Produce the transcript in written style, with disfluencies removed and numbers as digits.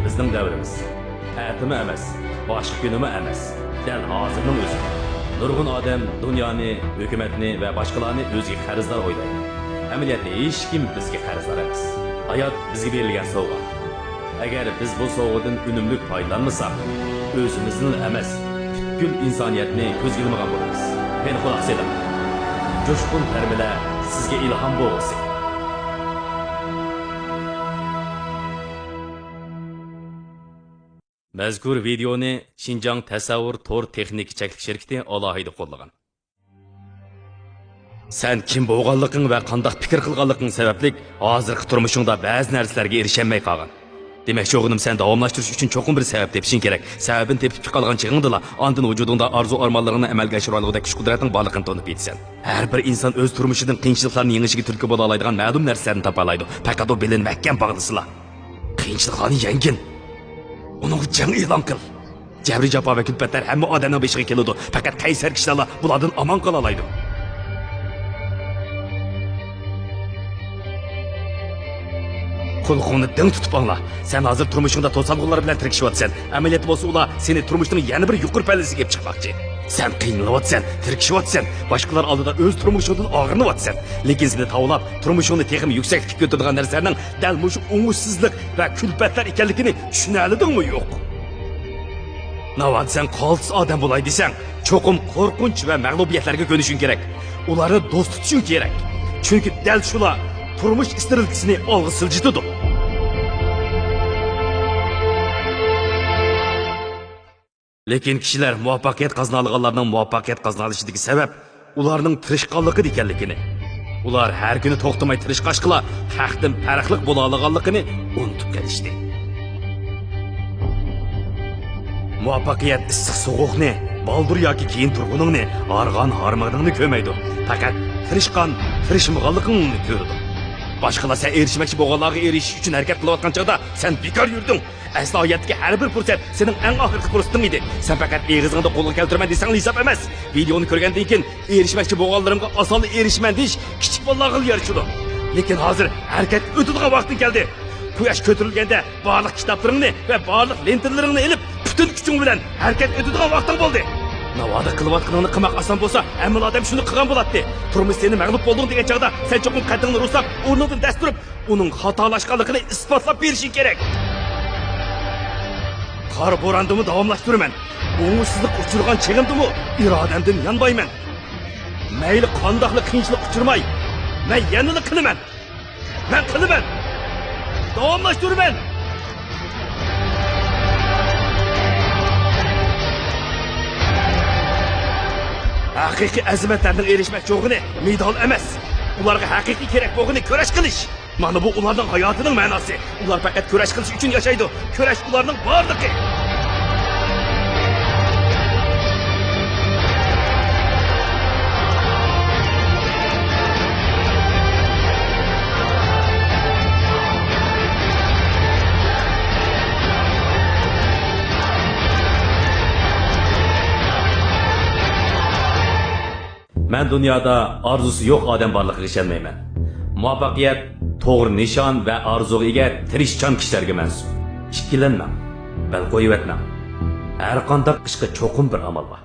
bizning davrimiz. Ta'timi emas, boshqa kunimi emas. Dal hozirning o'zi. Nurg'un odam dunyoni, hukumatni va boshqalarni o'ziga qarzdor o'ylaydi. Amaliyotda hech kim bizga qarzdor emas. Hayot bizga berilgan sovg'a. Agar biz bu sovg'adan unumli foydalanmasak, o'zimizni emas, butkul insoniyatni ko'zga ilmagan bo'lamiz. Men quloq soling. Jo'shqin tarbiyalar sizga ilhom bo'lsin. Mazkur videoni Xinjiang tasavvur to'r texnik cheklik shirkati alohida qo'llagan. Sen kim bo'lganliging va qanday fikr qilganliging sababli hozirgi turmushingda ba'zi narsalarga erisholmay qolgan. Demak, o'g'lim sen davomlashtirish uchun cho'qim bir sabab tepishing kerak. Sababini tepib qolgan chig'ingdala, ondan vujudingda arzu-armonlaringni amalga oshira olgudek kuch-qudratning borligini tanib yetsan. Har bir inson o'z turmushidan qiyinchiliklarni yengishiga turtki bo'la oladigan ma'lum narsalarni topa oladi. Faqat o belini mahkam bog'lasizlar. Qiyinchiliklarni yengin. Onun jang e'lon qil. Jabri jafo va kulfatlar hamma odamning beshiga keladi. Faqat qaysar kishilar bulardan omon qola oladi. Qo'lqonni ding tutib angla. Sen hozir turmushingda to'salg'ular bilan tirkishyapsan. Amaliyot bo'lsa ular seni turmushning yana bir yuqori pallasiga olib chiqmoqchi. Sen qiynalayotsang, tirkishyapsan, boshqalar oldida o'z turmushingdan og'rinayapsan. Lekin seni tavlab turmushingni texim yuksaklikka ko'taradigan narsalarning dal mushu o'ng'ushsizlik va kulfatlar ekanligini tushunalidingmi yo'q? Navbat sen qoltis odam bo'lay desang, cho'qim qo'rqinch va mag'lubiyatlarga ko'nishing kerak. Ularni do'st tutishing kerak. Chunki dal shular turmush istirilkisini olg'i siljitadi. Lekin kishilar muvaffaqiyat qozonganlarning muvaffaqiyat qozonishidagi sabab ularning tirishqonligi ekanligini, ular har kuni to'xtamay tirishqashqilar haqdan farqli bo'la olganligini unutib kelishdi. Muvaffaqiyat issiq sovuqni, baldur yoki keyin turg'uningni, arg'on harmag'ingni ko'maydi. Faqat tirishqon, tirishmaganligingni ko'rdi. Boshqalar sen erishmoqchi bo'lganlarga erishish uchun harakat qilayotgan chog'da sen bekor yurding. Asli hayotga har bir fursat sening eng oxirgi fursating edi. Sen faqat eg'izingda qo'lga keltirman desang hisob emas. Videoni ko'rgandan keyin erishmoqchi bo'lganlarimga oson erishman deyish kichik bolalarga yarashadi. Lekin hozir harakat o'tadigan vaqting keldi. Quyosh ko'tarilganda barliq kitoblaringni va barliq lentalaringni olib, butun kuching bilan harakat o'tadigan vaqting bo'ldi. Navada qilayotganingni qilmoq oson bo'lsa, hamma odam shuni qilgan bo'ladi. Turmush seni mag'lub bo'lding degan chog'da sen cho'qim qaddingni ruslab, o'rnidan dast turib, uning xatolashganligini isbotlab berishing kerak. Qor bo'randimi davomlashtiraman. O'ng'ushsizlik uchirgan chig'imdimi irodamdan yonbayman. Mayli qandoqli qiyinchilik uchirmay, men yanada qilaman. Men qilaman. Davomlashtiraman. Haqiqiy azimatlarning erishmak yo'g'ini medal emas. Ularga haqiqiy kerak bo'lgani kurash qilish. Mana bu ularning hayotining ma'nosi. Ular faqat kurash qilish uchun yashaydi. Kurash ularning borligi. Men dunyoda arzusi yo'q odam borligiga ishonmayman. Muvaffaqiyat to'g'ri nishon va orzuga ega tirishchan kishilarga mansub. Ikkilanmang, bal qo'yib o'tmang. Har qanday ishga cho'qim bir amal bor.